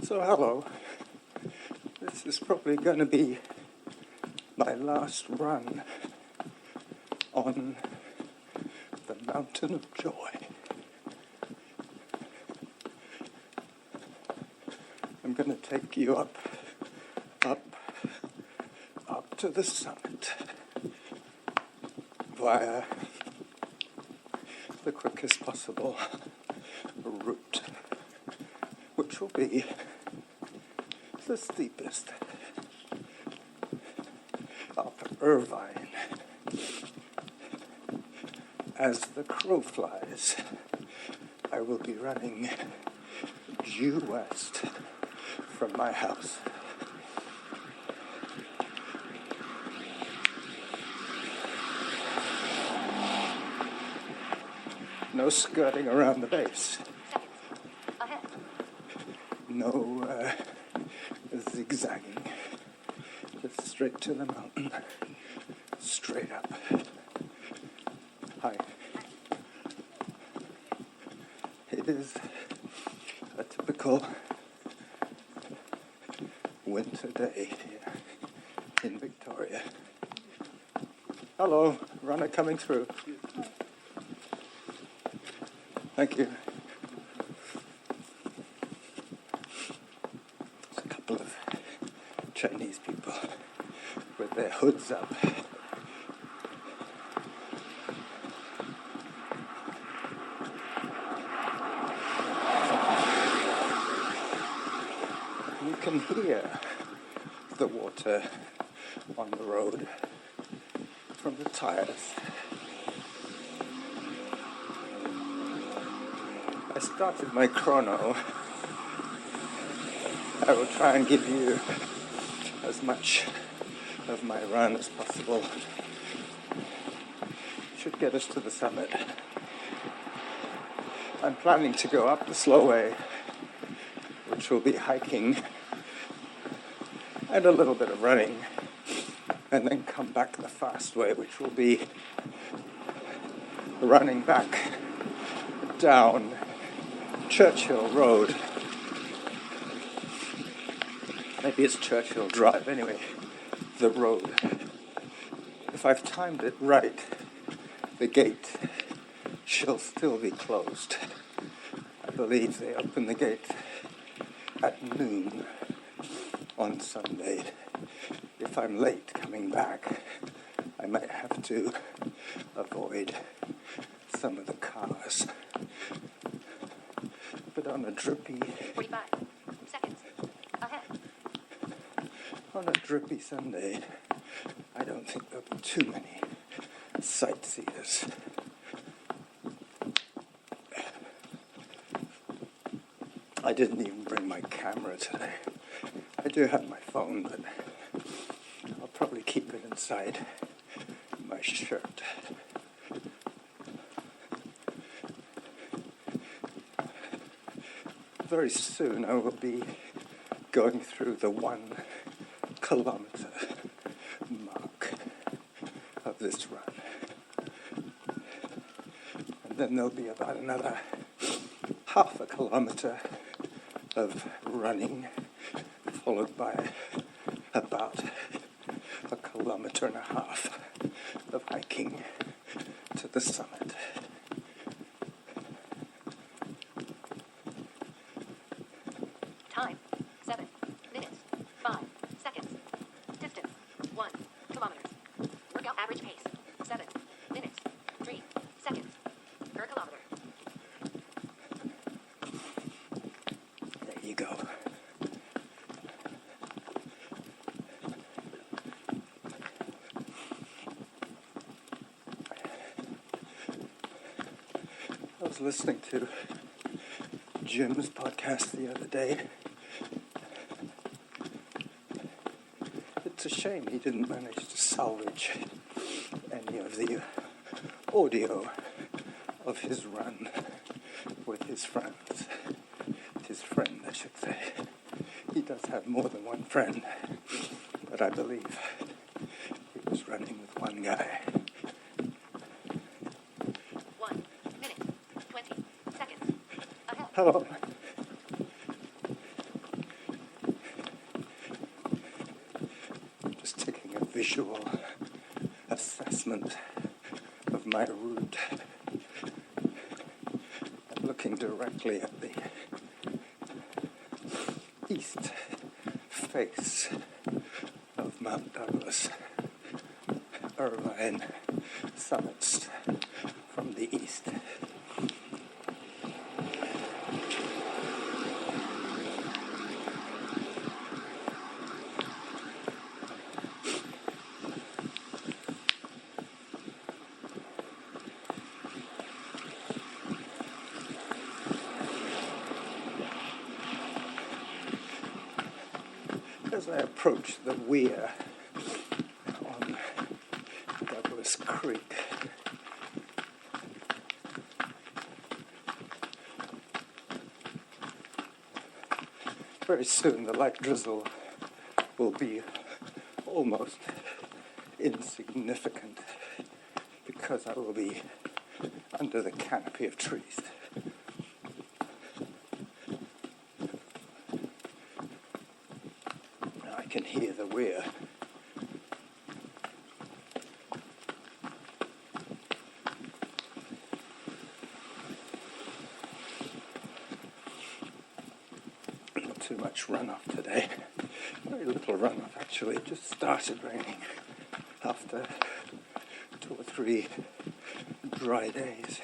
So hello, this is probably going to be my last run on the Mountain of Joy. I'm going to take you up to the summit via the quickest possible route, which will be the steepest of Irvine. As the crow flies, I will be running due west from my house. No skirting around the base. No zigzagging. Just straight to the mountain. Straight up. Hi. It is a typical winter day here in Victoria. Hello, runner coming through. Thank you. There's a couple of Chinese people with their hoods up. You can hear the water on the road from the tires. I started my chrono. I will try and give you as much of my run as possible. Should get us to the summit. I'm planning to go up the slow way, which will be hiking and a little bit of running, and then come back the fast way, which will be running back down Churchill Road. Maybe it's Churchill Drive. Anyway, the road. If I've timed it right, the gate shall still be closed. I believe they open the gate at noon on Sunday. If I'm late coming back, I might have to avoid some of the cars. But on a drippy 45 seconds ahead. On a drippy Sunday, I don't think there'll be too many sightseers. I didn't even bring my camera today. I do have my phone, but I'll probably keep it inside my shirt. Very soon I will be going through the 1 kilometer mark of this run. And then there'll be about another half a kilometer of running, followed by about a kilometer and a half of hiking to the summit. Time, 7 minutes, 5 seconds. Distance, 1 kilometer. Workout average pace, 7 minutes, 3 seconds per kilometer. There you go. I was listening to Jim's podcast the other day. It's a shame he didn't manage to salvage any of the audio of his run with his friends. His friend, I should say. He does have more than one friend, but I believe he was running with one guy. 1 minute, 20 seconds ahead. Hello. visual assessment of my route. I'm looking directly at the east face of Mount Douglas. Irvine summits from the east. As I approach the Weir on Douglas Creek, very soon the light drizzle will be almost insignificant because I will be under the canopy of trees. I can hear the Weir. Not too much runoff today. Very little runoff actually. It just started raining after 2 or 3 dry days.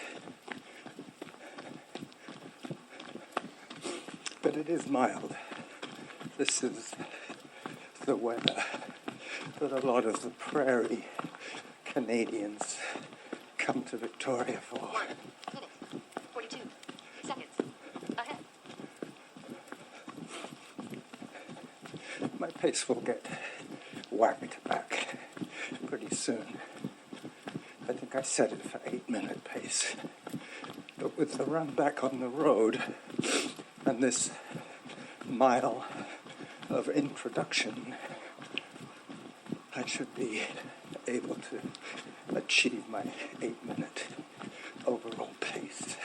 But it is mild. This is the weather that a lot of the prairie Canadians come to Victoria for. 1 minute, 42 seconds. Ahead. My pace will get whacked back pretty soon. I think I set it for 8-minute pace. But with the run back on the road and this mile of introduction, I should be able to achieve my 8-minute overall pace.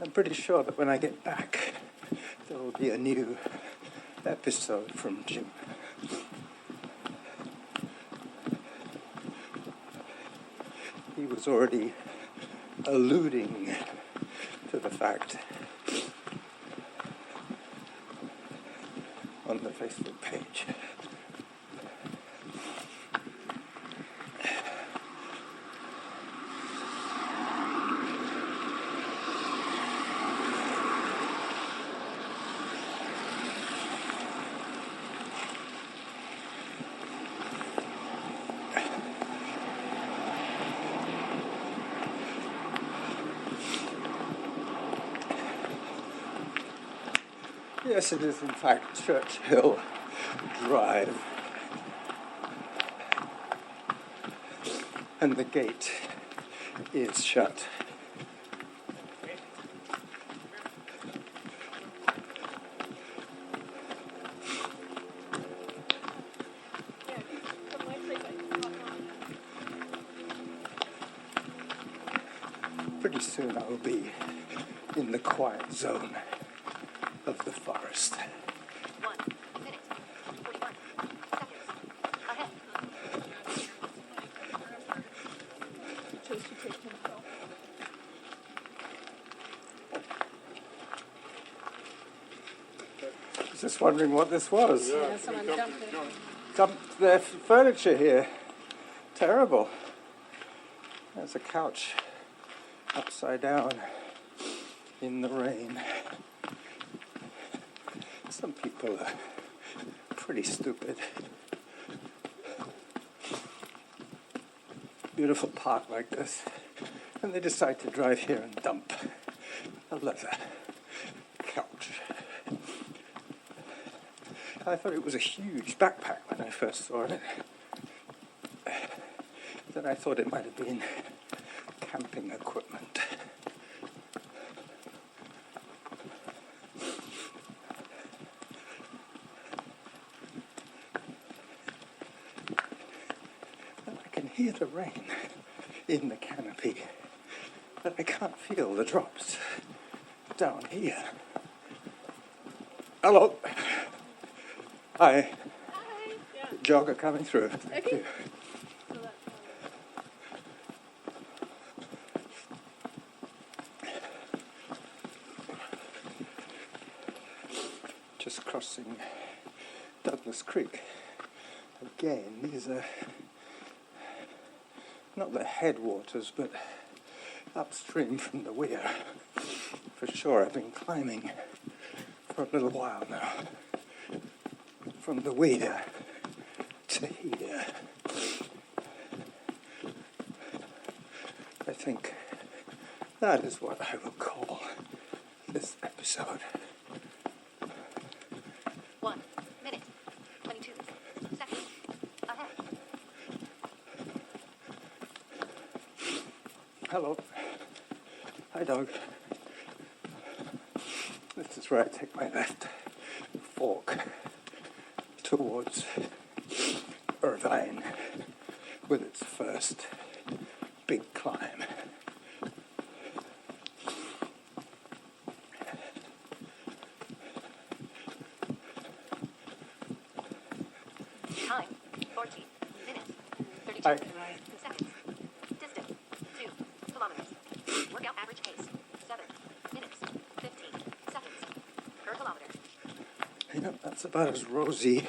I'm pretty sure that when I get back, there will be a new episode from Jim. He was already alluding to the fact on the Facebook page. Yes, it is in fact Churchill Drive. And the gate is shut. Pretty soon I will be in the quiet zone of the forest. 1 minute, 41 seconds. Ahead. I was just wondering what this was. Yeah, someone dumped it. Dumped their furniture here. Terrible. There's a couch upside down in the rain. Some people are pretty stupid. Beautiful park like this, and they decide to drive here and dump a leather couch. I thought it was a huge backpack when I first saw it. Then I thought it might have been camping equipment. And I can hear the rain in the canopy but I can't feel the drops down here. Hello. Hi. Hi. Yeah. Jogger coming through. Thank Okay. you. So that's Just crossing Douglas Creek. Again, these are not the headwaters, but upstream from the Weir. For sure, I've been climbing for a little while now. From the Weir to here. I think that is what I will call this episode. 1 minute, 22 seconds. Ahead. Hello. Hi, Doug. This is where I take my left fork towards Irvine with its first big climb. Time 14 minutes, 32 Hi. seconds. Distance 2 kilometers. Workout average pace 7 minutes, 15 seconds per kilometer. You know, that's about as rosy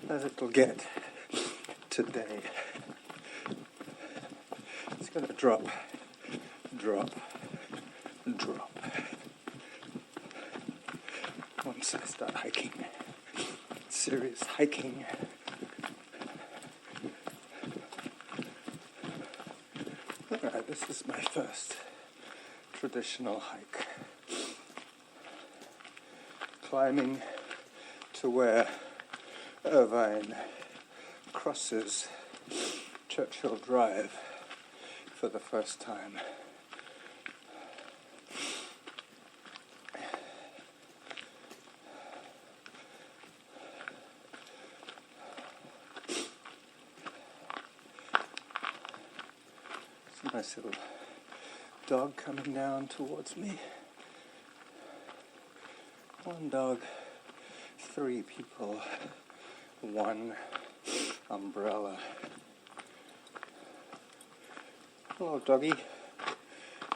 as it'll get today. It's going to drop, drop, drop. Once I start hiking, serious hiking. Alright, this is my first traditional hike. Climbing to where Irvine crosses Churchill Drive for the first time. It's a nice little dog coming down towards me. One dog, 3 people, 1 umbrella. Hello, doggy.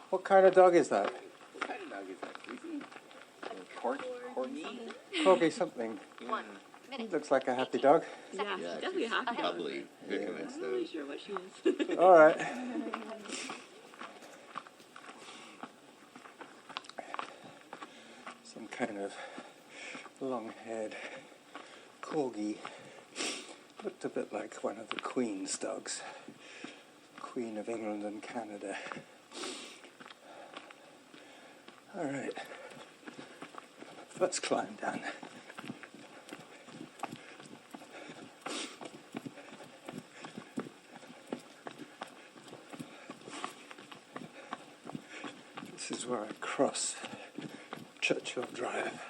What kind of dog is that? What kind of dog is that? Corgi? Corgi something. 1 He minute. looks like a happy dog. yeah, she's definitely a happy dog. Probably. Good Yeah. I'm convinced not really though. sure what she is. All right. Some kind of long-haired corgi. Looked a bit like one of the Queen's dogs. Queen of England and Canada. All right. First climb down. This is where I cross Churchill Drive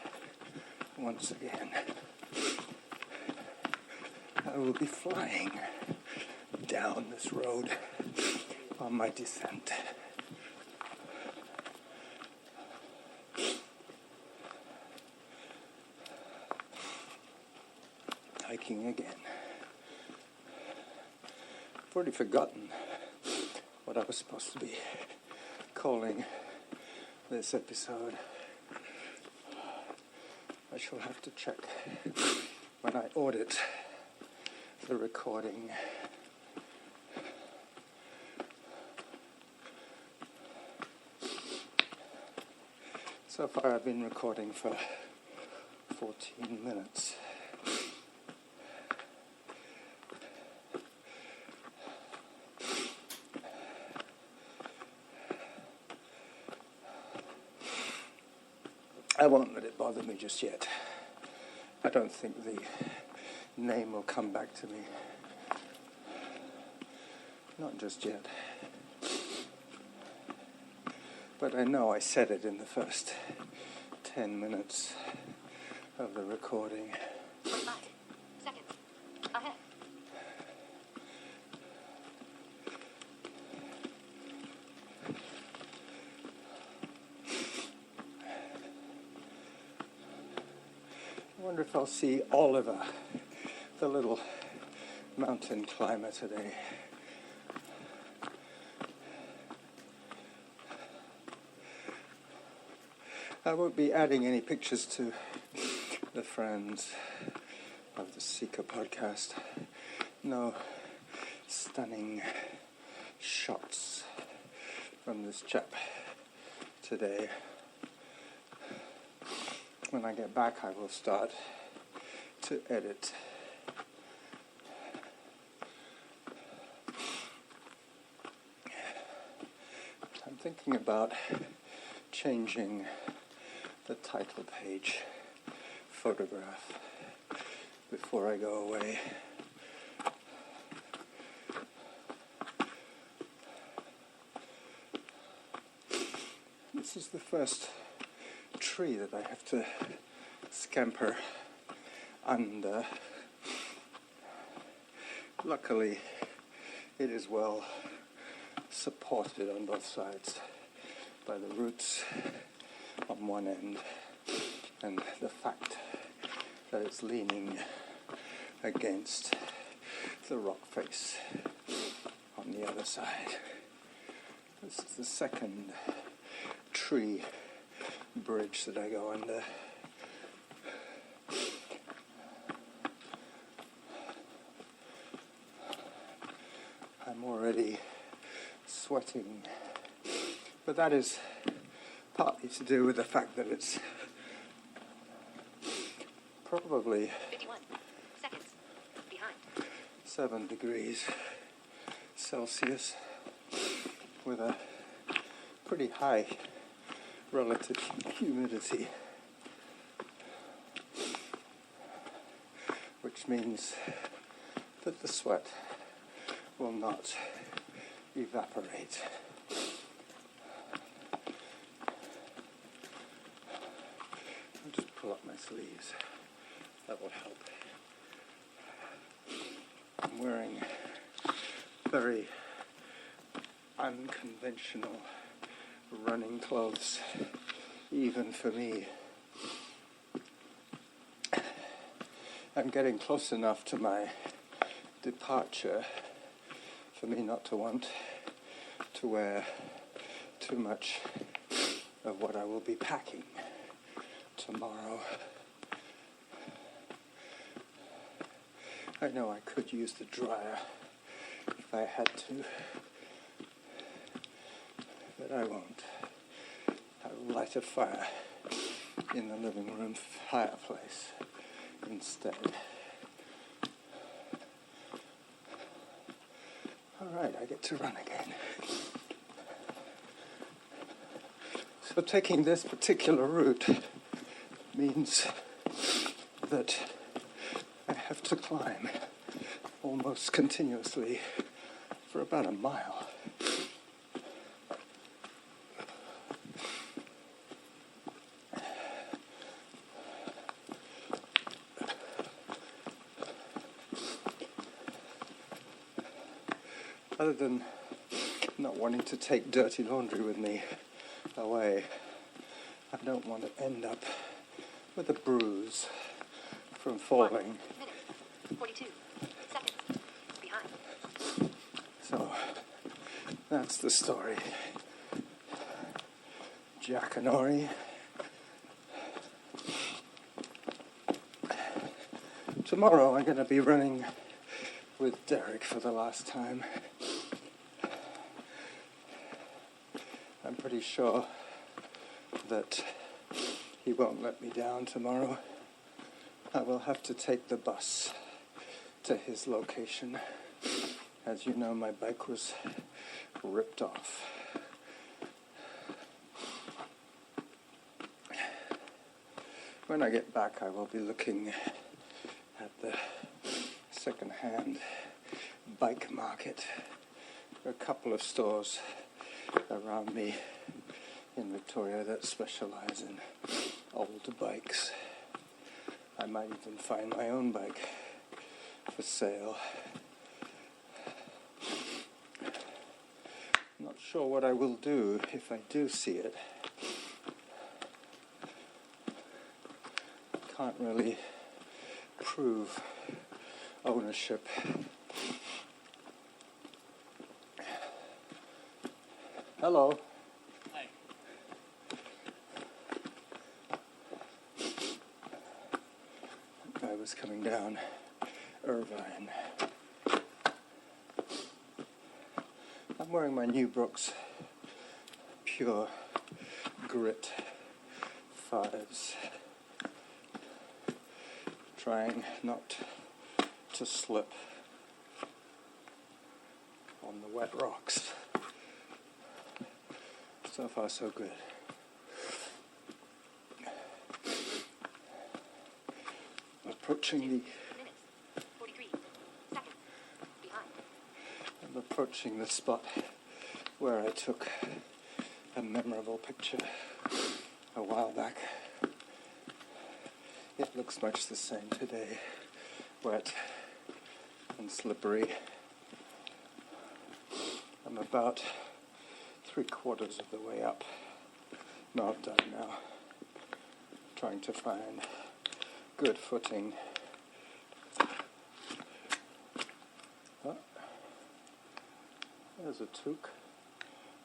once again. I will be flying down this road on my descent. Hiking again. I've already forgotten what I was supposed to be calling this episode. I shall have to check when I audit the recording. So far I've been recording for 14 minutes. I won't let it bother me just yet. I don't think the name will come back to me. Not just yet. But I know I said it in the first 10 minutes of the recording. 25 seconds. Ahead. wonder if I'll see Oliver, the little mountain climber today. I won't be adding any pictures to the friends of the Seeker podcast. No stunning shots from this chap today. When I get back, I will start to edit. I'm thinking about changing the title page photograph before I go away. This is the first tree that I have to scamper under. Luckily, it is well supported on both sides by the roots on one end and the fact that it's leaning against the rock face on the other side. This is the second tree bridge that I go under. I'm already sweating, but that is partly to do with the fact that it's probably 51 seconds behind. 7 degrees Celsius with a pretty high relative humidity, which means that the sweat will not evaporate. I'll just pull up my sleeves. That will help. I'm wearing very unconventional running clothes, even for me. I'm getting close enough to my departure for me not to want to wear too much of what I will be packing tomorrow. I know I could use the dryer if I had to, but I won't. I will light a fire in the living room fireplace instead. All right, I get to run again. So taking this particular route means that I have to climb almost continuously for about a mile. Other than not wanting to take dirty laundry with me away, I don't want to end up with a bruise from falling. 1 minute, 42 seconds behind. So that's the story. Jackanory. Tomorrow I'm going to be running with Derek for the last time. I'm pretty sure that he won't let me down tomorrow. I will have to take the bus to his location. As you know, my bike was ripped off. When I get back, I will be looking at the second-hand bike market. There are a couple of stores around me in Victoria that specialize in old bikes. I might even find my own bike for sale. I'm not sure what I will do if I do see it. Can't really prove ownership. Hello. Hi. I was coming down Irvine. I'm wearing my New Brooks Pure Grit 5s. Trying not to slip on the wet rocks. So far, so good. Approaching Minutes. 43 seconds. Behind. I'm approaching the spot where I took a memorable picture a while back. It looks much the same today, wet and slippery. I'm about 3/4 of the way up Mt.Doug now, trying to find good footing. Oh, there's a toque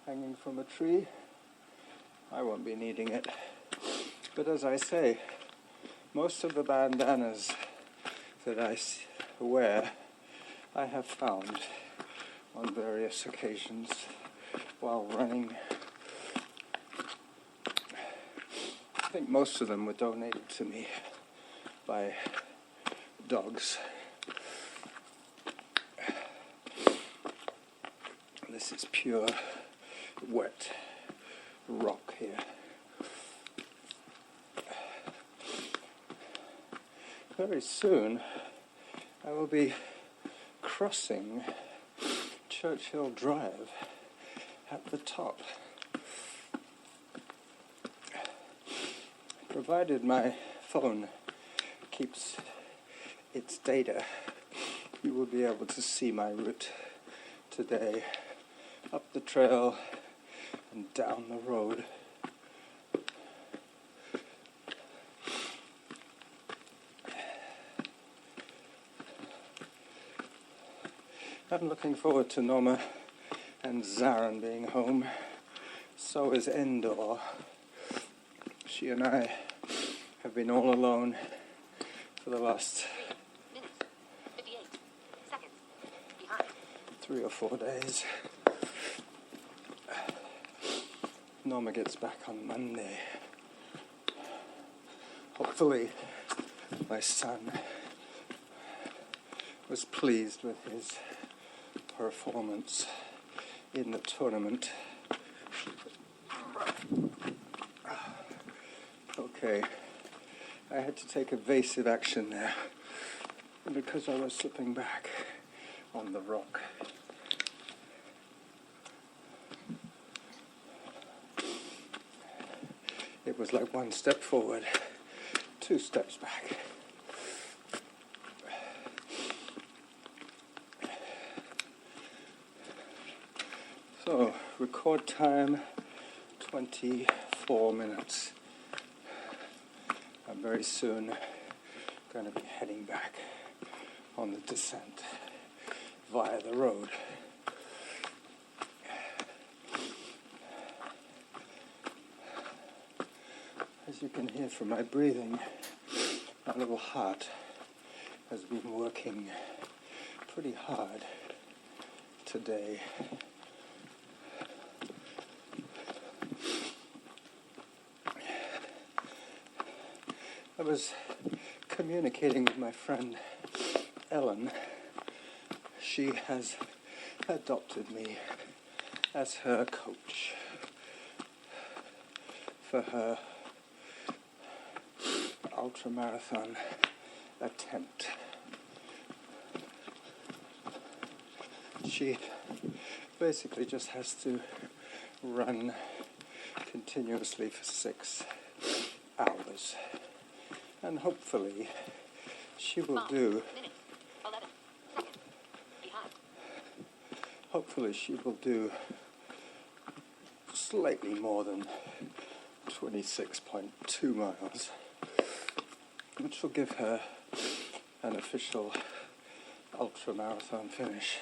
hanging from a tree. I won't be needing it. But as I say, most of the bandanas that I wear, I have found on various occasions while running. I think most of them were donated to me by dogs. This is pure wet rock here. Very soon I will be crossing Churchill Drive at the top. Provided my phone keeps its data, you will be able to see my route today, up the trail and down the road. I'm looking forward to Norma and Zarin being home. So is Endor. She and I have been all alone for the last Minutes. 58 seconds. Behind. 3 or 4 days. Norma gets back on Monday. Hopefully my son was pleased with his performance in the tournament. Okay, I had to take evasive action there because I was slipping back on the rock. It was like 1 step forward, 2 steps back. So, record time 24 minutes. I'm very soon going to be heading back on the descent via the road. As you can hear from my breathing, my little heart has been working pretty hard today. I was communicating with my friend Ellen. She has adopted me as her coach for her ultramarathon attempt. She basically just has to run continuously for 6 hours. And hopefully she will do. Minutes. 11 seconds. Behind. Hopefully she will do slightly more than 26.2 miles, which will give her an official ultra-marathon finish.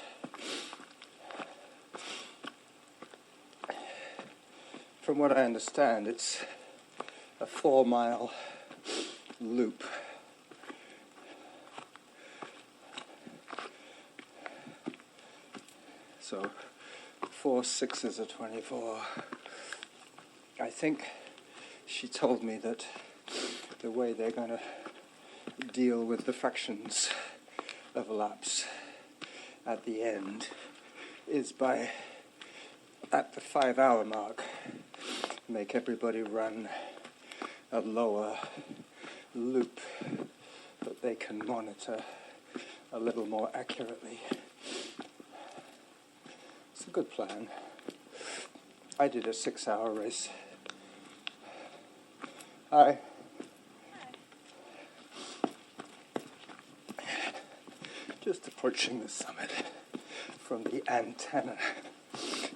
From what I understand, it's a 4-mile loop. So 4 6s are 24. I think she told me that the way they're going to deal with the fractions of laps at the end is by, at the 5-hour mark, make everybody run a lower loop that they can monitor a little more accurately. It's a good plan. I did a 6-hour race. Hi. Just approaching the summit from the antenna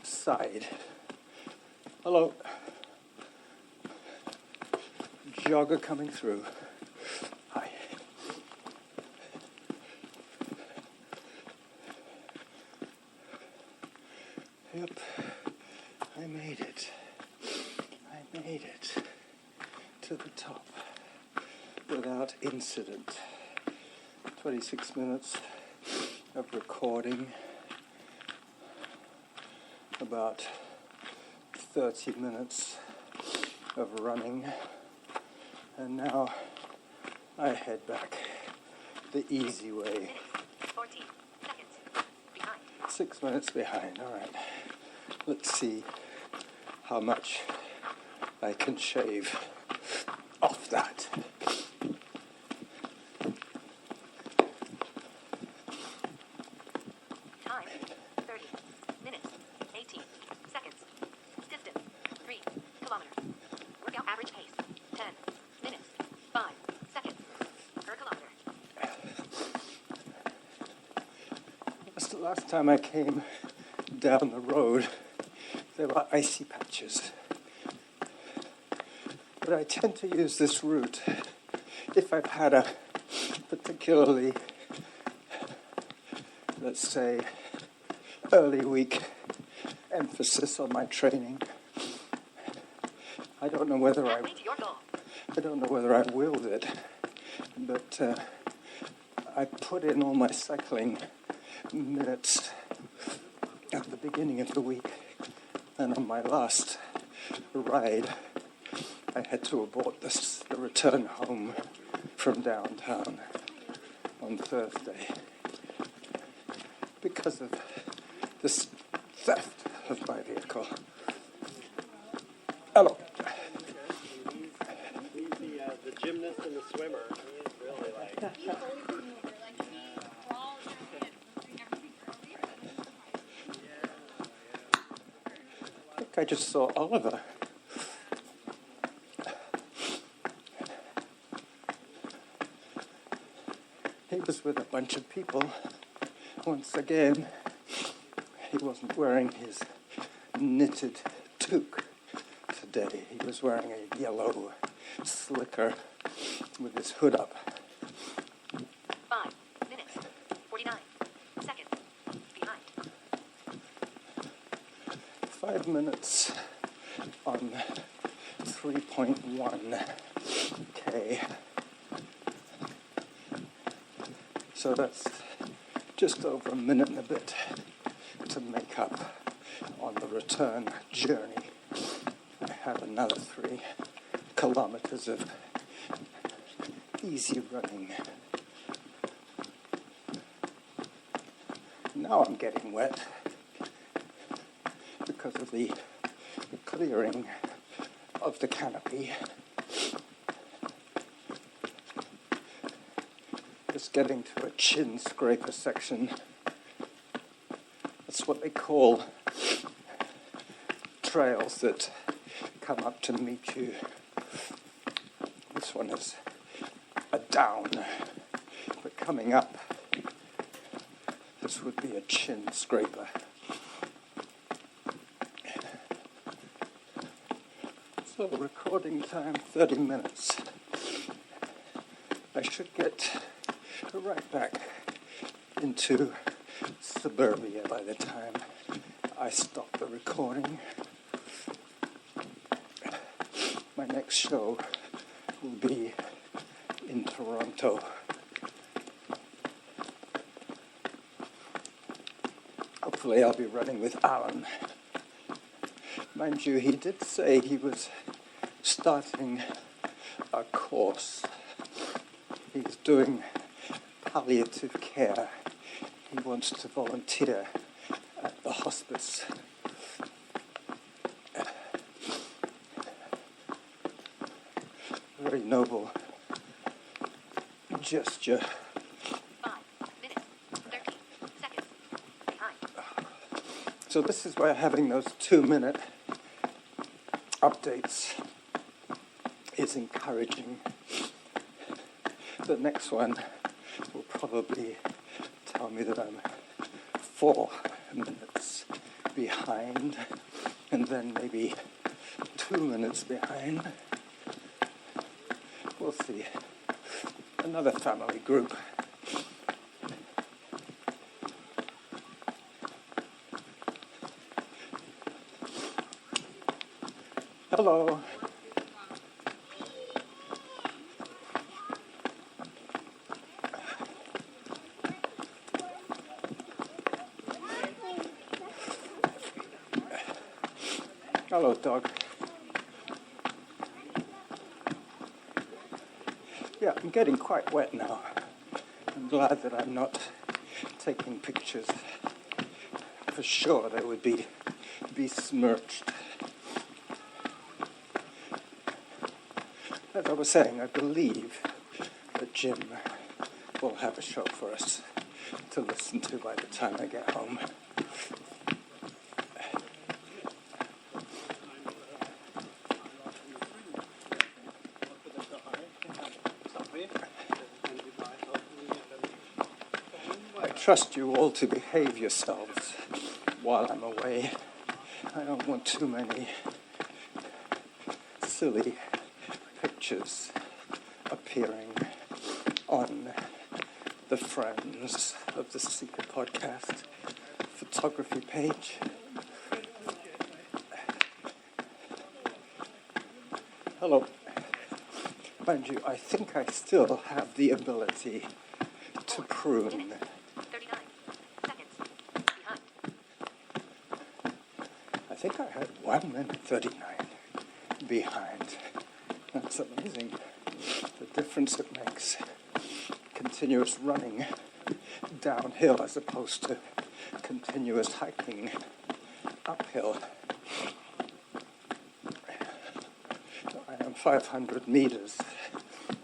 side. Hello. Jogger coming through. Hi. Yep, I made it. I made it to the top without incident. 26 minutes of recording, about 30 minutes of running, and now I head back the easy way. 14 seconds behind. 6 minutes behind, all right. Let's see how much I can shave off that. Time 30 minutes 18 seconds. Distance 3 kilometers. Workout average pace 10 minutes 5 seconds per kilometer. That's the last time I came down the road. There were icy patches. But I tend to use this route if I've had a particularly, let's say, early week emphasis on my training. I don't know whether I willed it, but I put in all my cycling minutes at the beginning of the week, and on my last ride, I had to abort the return home from downtown on Thursday because of this theft of my vehicle. Hello. He's the gymnast and the swimmer. He's really like... I think I just saw Oliver. He was with a bunch of people. Once again, he wasn't wearing his knitted toque today. He was wearing a yellow slicker with his hood up. 5 minutes 49 seconds behind. 5 minutes on 3.1 K. So that's just over a minute and a bit to make up on the return journey. I have another 3 kilometers of easy running. Now I'm getting wet because of the clearing of the canopy. Just getting to a chin scraper section. That's what they call trails that come up to meet you. This one is a down, but coming up, this would be a chin scraper. So recording time 30 minutes. I should get right back into suburbia by the time I stop the recording. My next show will be in Toronto. Hopefully I'll be running with Alan. Mind you, he did say he was starting a course. He's doing palliative care. He wants to volunteer at the hospice. Very noble gesture. 5 minutes, 13 seconds. Behind. So this is why having those 2-minute updates is encouraging. The next one will probably tell me that I'm 4 minutes behind, and then maybe 2 minutes behind. We'll see. Another family group. Hello. Hello, Doug. Yeah, I'm getting quite wet now. I'm glad that I'm not taking pictures. For sure they would be besmirched. As I was saying, I believe that Jim will have a show for us to listen to by the time I get home. I trust you all to behave yourselves while I'm away. I don't want too many silly pictures appearing on the Friends of the Seeker podcast photography page. Hello. Mind you, I think I still have the ability to prune. 39 seconds. Behind. I think I had 1 minute 39 behind. That's amazing. The difference it makes. Continuous running downhill as opposed to continuous hiking uphill. I am 500 meters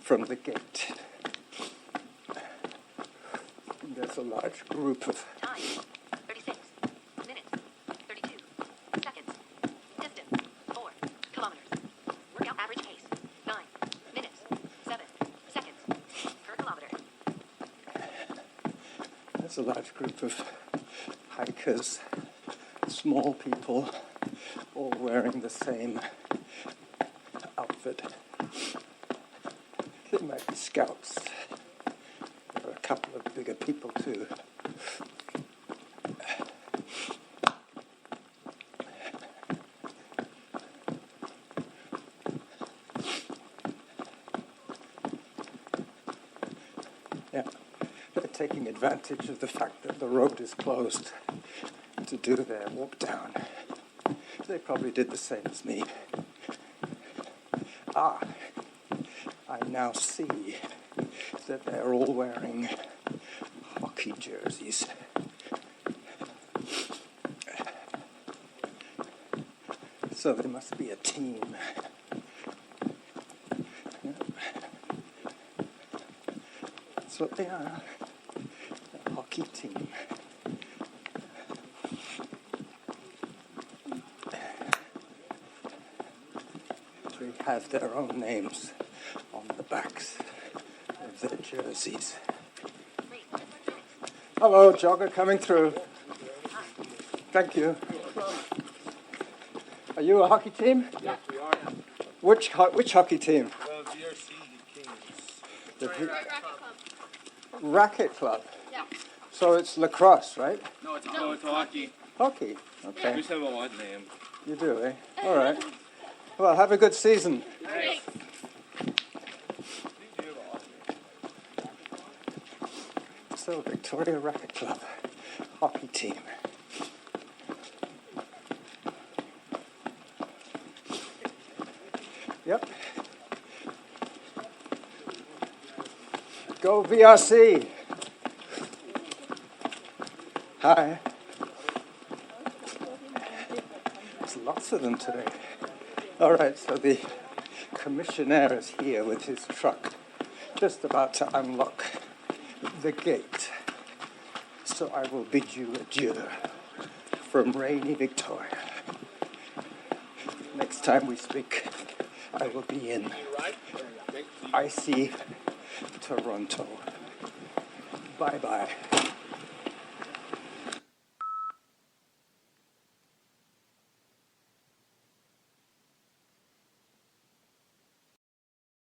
from the gate. There's a large group of Time. 36 minutes. 32 seconds. Distance. 4 kilometers. Workout average pace. 9 minutes. 7 seconds. Per kilometer. There's a large group of hikers, small people, all wearing the same outfit. They might be scouts. There are a couple of bigger people too. Yeah, they're taking advantage of the fact that the road is closed to do their walk down. They probably did the same as me. Ah, I now see that they're all wearing hockey jerseys. So they must be a team. Yeah. That's what they are, a hockey team. They have their own names on the backs of their jerseys. 3 Hello, jogger coming through. Thank you. Are you a hockey team? Yes, we are. Which hockey team? VRC, the Kings. The racket club. Yeah. So it's lacrosse, right? No, it's hockey. Hockey. We Okay. just have a odd name. You do, eh? All right. Well, have a good season. Thanks. So, Victoria Racket Club hockey team. Yep. Go VRC. Hi. There's lots of them today. All right, so the commissionaire is here with his truck, just about to unlock the gate. So I will bid you adieu from rainy Victoria. Next time we speak, I will be in icy Toronto. Bye-bye.